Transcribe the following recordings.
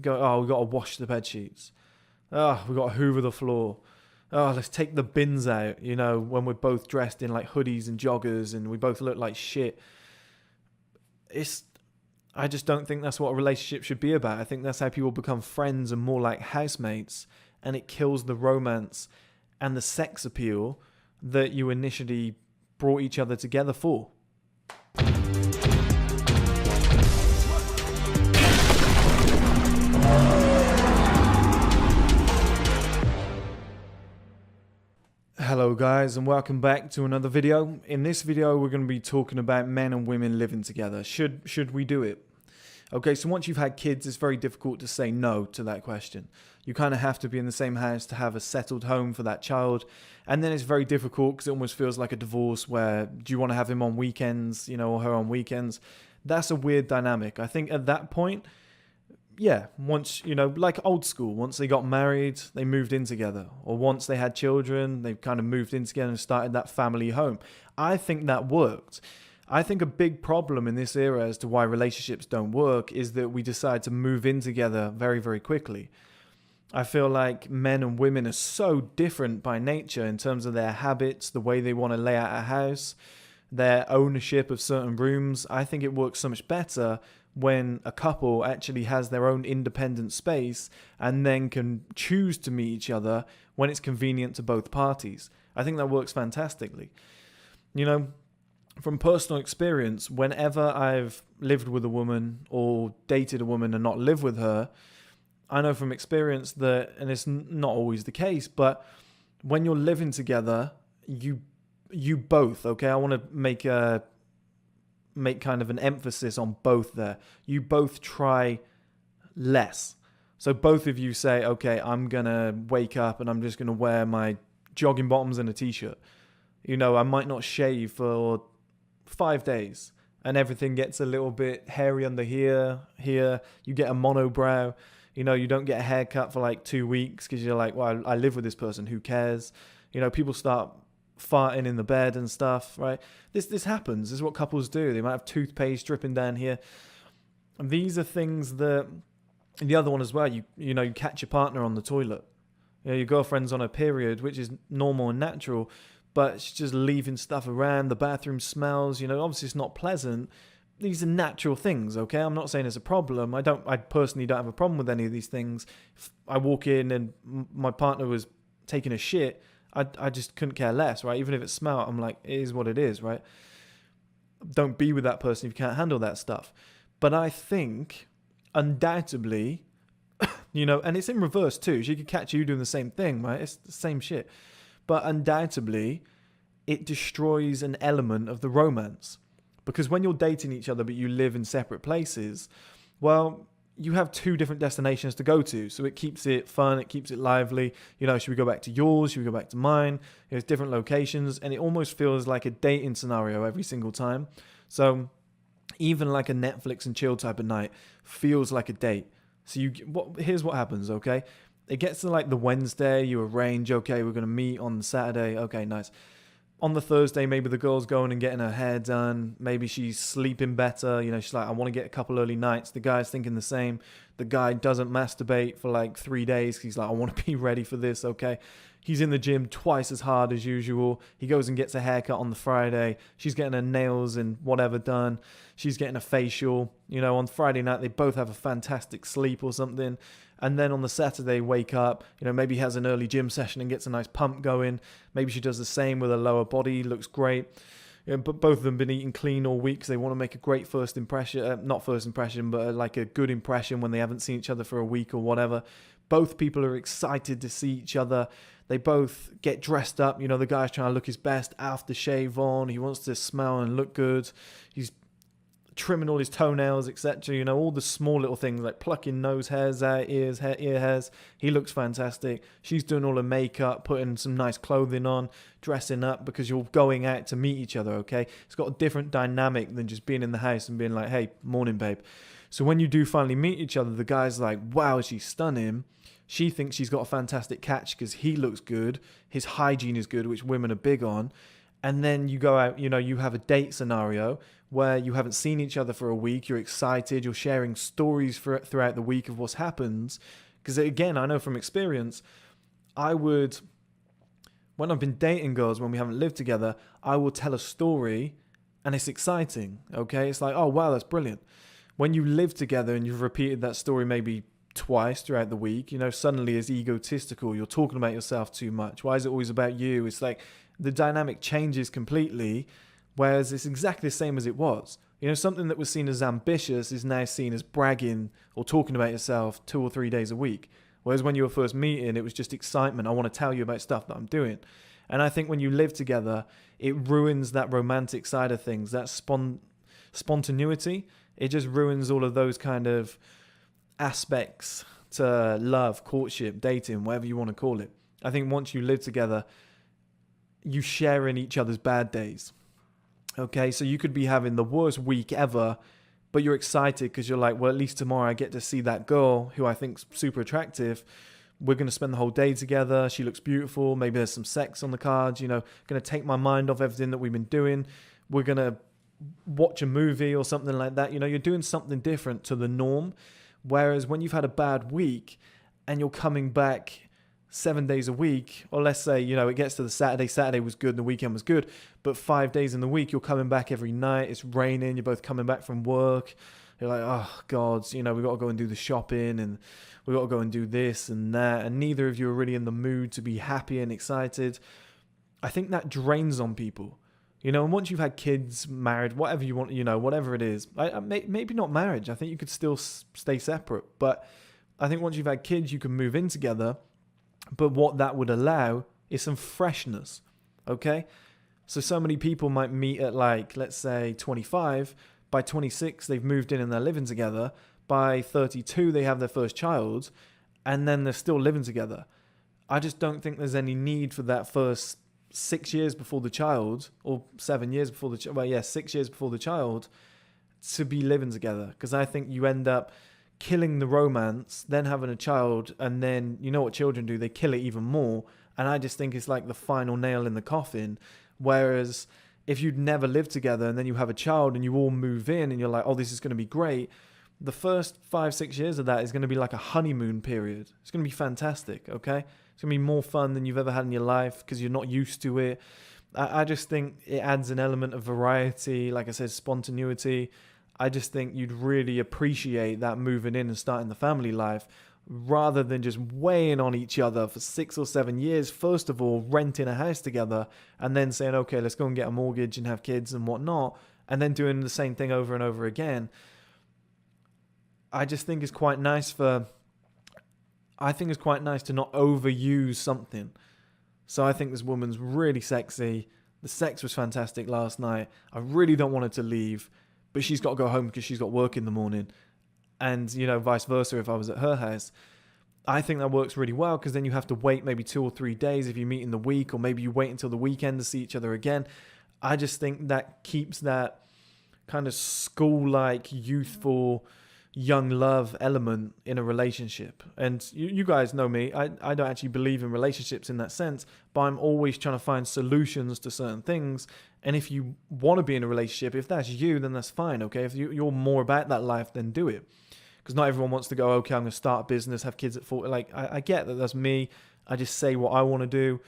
go, oh, we've got to wash the bed sheets. Oh, we've got to hoover the floor. Oh, let's take the bins out, you know, when we're both dressed in like hoodies and joggers and we both look like shit. I just don't think that's what a relationship should be about. I think that's how people become friends and more like housemates, and it kills the romance and the sex appeal that you initially brought each other together for. Hello guys, and welcome back to another video. In this video we're going to be talking about men and women living together. Should we do it? Okay, so once you've had kids, it's very difficult to say no to that question. You kind of have to be in the same house to have a settled home for that child. And then it's very difficult because it almost feels like a divorce where do you want to have him on weekends, you know, or her on weekends? That's a weird dynamic. I think at that point, yeah, once, you know, like old school, once they got married, they moved in together. Or once they had children, they kind of moved in together and started that family home. I think that worked. I think a big problem in this era as to why relationships don't work is that we decide to move in together very, very quickly. I feel like men and women are so different by nature in terms of their habits, the way they want to lay out a house, their ownership of certain rooms. I think it works so much better when a couple actually has their own independent space and then can choose to meet each other when it's convenient to both parties. I think that works fantastically. You know, from personal experience, whenever I've lived with a woman or dated a woman and not lived with her, I know from experience that, and it's not always the case, but when you're living together, you both, okay, I want to make kind of an emphasis on both there. You both try less. So both of you say, okay, I'm going to wake up and I'm just going to wear my jogging bottoms and a t-shirt. You know, I might not shave for 5 days and everything gets a little bit hairy under here. You get a monobrow. You know, you don't get a haircut for like 2 weeks because you're like, well, I live with this person. Who cares? You know, people start farting in the bed and stuff, right? This happens. This is what couples do. They might have toothpaste dripping down here. And these are things that, and the other one as well, you know, you catch your partner on the toilet. You know, your girlfriend's on her period, which is normal and natural, but she's just leaving stuff around. The bathroom smells, you know, obviously it's not pleasant. These are natural things, okay? I'm not saying it's a problem. I personally don't have a problem with any of these things. If I walk in and my partner was taking a shit, I just couldn't care less, right? Even if it smelled, I'm like, it is what it is, right? Don't be with that person if you can't handle that stuff. But I think, undoubtedly, you know, and it's in reverse too. She could catch you doing the same thing, right? It's the same shit. But undoubtedly, it destroys an element of the romance. Because when you're dating each other but you live in separate places, well, you have two different destinations to go to. So it keeps it fun, it keeps it lively. You know, should we go back to yours? Should we go back to mine? There's different locations, and it almost feels like a dating scenario every single time. So even like a Netflix and chill type of night feels like a date. So here's what happens, okay? It gets to like the Wednesday, you arrange, okay, we're going to meet on the Saturday. Okay, nice. On the Thursday, maybe the girl's going and getting her hair done. Maybe she's sleeping better. You know, she's like, I want to get a couple early nights. The guy's thinking the same. The guy doesn't masturbate for like 3 days. He's like, I want to be ready for this. Okay. He's in the gym twice as hard as usual. He goes and gets a haircut on the Friday. She's getting her nails and whatever done. She's getting a facial. You know, on Friday night, they both have a fantastic sleep or something. And then on the Saturday, wake up, you know, maybe he has an early gym session and gets a nice pump going. Maybe she does the same with her lower body, looks great. You know, but both of them been eating clean all week, so they want to make a great first impression, not first impression, but like a good impression when they haven't seen each other for a week or whatever. Both people are excited to see each other. They both get dressed up. You know, the guy's trying to look his best, aftershave on. He wants to smell and look good. He's trimming all his toenails, etc. You know, all the small little things like plucking nose hairs out, ear hairs. He looks fantastic. She's doing all her makeup, putting some nice clothing on, dressing up because you're going out to meet each other, okay? It's got a different dynamic than just being in the house and being like, hey, morning, babe. So when you do finally meet each other, the guy's like, wow, she's stunning. She thinks she's got a fantastic catch because he looks good. His hygiene is good, which women are big on. And then you go out, you know, you have a date scenario where you haven't seen each other for a week, you're excited, you're sharing stories throughout the week of what's happened. Because again, I know from experience, when I've been dating girls, when we haven't lived together, I will tell a story and it's exciting, okay? It's like, oh, wow, that's brilliant. When you live together and you've repeated that story maybe twice throughout the week, suddenly it's egotistical. You're talking about yourself too much. Why is it always about you? It's like the dynamic changes completely, whereas it's exactly the same as it was. Something that was seen as ambitious is now seen as bragging or talking about yourself 2 or 3 days a week. Whereas when you were first meeting, it was just excitement. I want to tell you about stuff that I'm doing. And I think when you live together, it ruins that romantic side of things, that spontaneity. It just ruins all of those kind of aspects to love, courtship, dating, whatever you want to call it. I think once you live together, you share in each other's bad days. Okay, so you could be having the worst week ever, but you're excited because you're like, well, at least tomorrow I get to see that girl who I think's super attractive. We're going to spend the whole day together. She looks beautiful. Maybe there's some sex on the cards, going to take my mind off everything that we've been doing. We're going to watch a movie or something like that. You're doing something different to the norm. Whereas when you've had a bad week and you're coming back 7 days a week, or let's say, it gets to the Saturday was good and the weekend was good, but 5 days in the week, you're coming back every night, it's raining, you're both coming back from work, you're like, oh God, we got to go and do the shopping and we got to go and do this and that, and neither of you are really in the mood to be happy and excited. I think that drains on people. And once you've had kids, married, whatever you want, whatever it is, maybe not marriage, I think you could still stay separate, but I think once you've had kids, you can move in together. But what that would allow is some freshness, okay? So many people might meet at let's say 25. By 26, they've moved in and they're living together. By 32, they have their first child, and then they're still living together. I just don't think there's any need for that first 6 years before the child, or 7 years before the child, 6 years before the child, to be living together. Because I think you end up killing the romance, then having a child, and then what children do, they kill it even more. And I just think it's like the final nail in the coffin. Whereas if you'd never lived together and then you have a child and you all move in and you're like, oh, this is going to be great, the first 5-6 years of that is going to be like a honeymoon period. It's going to be fantastic, okay? It's going to be more fun than you've ever had in your life because you're not used to it. I just think it adds an element of variety, like I said, spontaneity. I just think you'd really appreciate that moving in and starting the family life rather than just weighing on each other for 6 or 7 years. First of all, renting a house together and then saying, okay, let's go and get a mortgage and have kids and whatnot, and then doing the same thing over and over again. I just think it's quite nice to not overuse something. So I think this woman's really sexy. The sex was fantastic last night. I really don't want her to leave. But she's got to go home because she's got work in the morning. And, vice versa if I was at her house. I think that works really well because then you have to wait maybe 2 or 3 days if you meet in the week, or maybe you wait until the weekend to see each other again. I just think that keeps that kind of school-like, youthful, young love element in a relationship. And you guys know me. I don't actually believe in relationships in that sense, but I'm always trying to find solutions to certain things. And if you want to be in a relationship, if that's you, then that's fine, okay? If you're more about that life, then do it. Because not everyone wants to go, okay, I'm going to start a business, have kids at 40. I get that that's me. I just say what I want to do.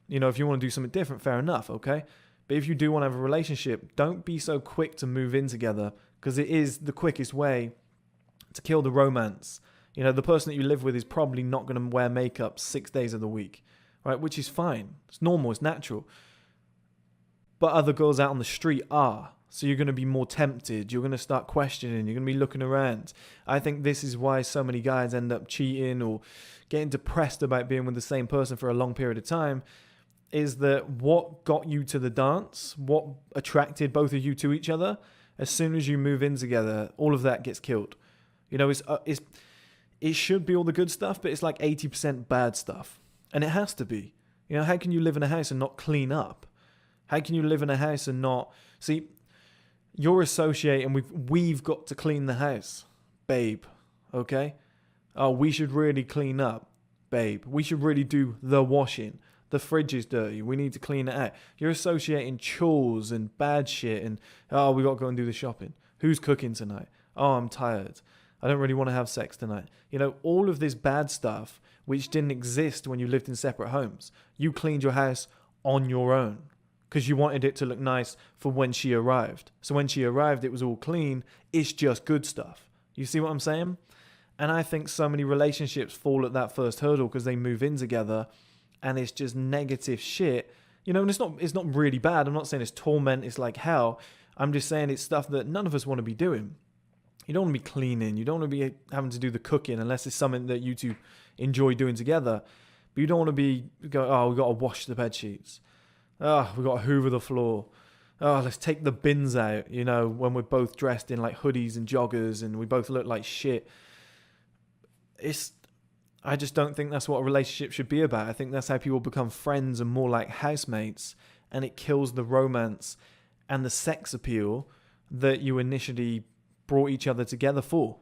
If you want to do something different, fair enough, okay? But if you do want to have a relationship, don't be so quick to move in together, because it is the quickest way to kill the romance. The person that you live with is probably not going to wear makeup 6 days of the week, right? Which is fine. It's normal. It's natural. But other girls out on the street are. So you're going to be more tempted. You're going to start questioning. You're going to be looking around. I think this is why so many guys end up cheating or getting depressed about being with the same person for a long period of time, is that what got you to the dance, what attracted both of you to each other, as soon as you move in together, all of that gets killed. It should be all the good stuff, but it's like 80% bad stuff. And it has to be. How can you live in a house and not clean up? How can you live in a house and not... See, you're associating with, we've got to clean the house, babe, okay? Oh, we should really clean up, babe. We should really do the washing. The fridge is dirty. We need to clean it out. You're associating chores and bad shit and, oh, we got to go and do the shopping. Who's cooking tonight? Oh, I'm tired. I don't really want to have sex tonight. You know, all of this bad stuff which didn't exist when you lived in separate homes. You cleaned your house on your own because you wanted it to look nice for when she arrived. So when she arrived, it was all clean. It's just good stuff. You see what I'm saying? And I think so many relationships fall at that first hurdle because they move in together and it's just negative shit. You know, and it's not really bad. I'm not saying it's torment, it's like hell. I'm just saying it's stuff that none of us want to be doing. You don't want to be cleaning. You don't want to be having to do the cooking unless it's something that you two enjoy doing together. But you don't want to be go, oh, we've got to wash the bed sheets. Oh, we've got to hoover the floor. Oh, let's take the bins out, you know, when we're both dressed in like hoodies and joggers and we both look like shit. I just don't think that's what a relationship should be about. I think that's how people become friends and more like housemates, and it kills the romance and the sex appeal that you initially brought each other together for.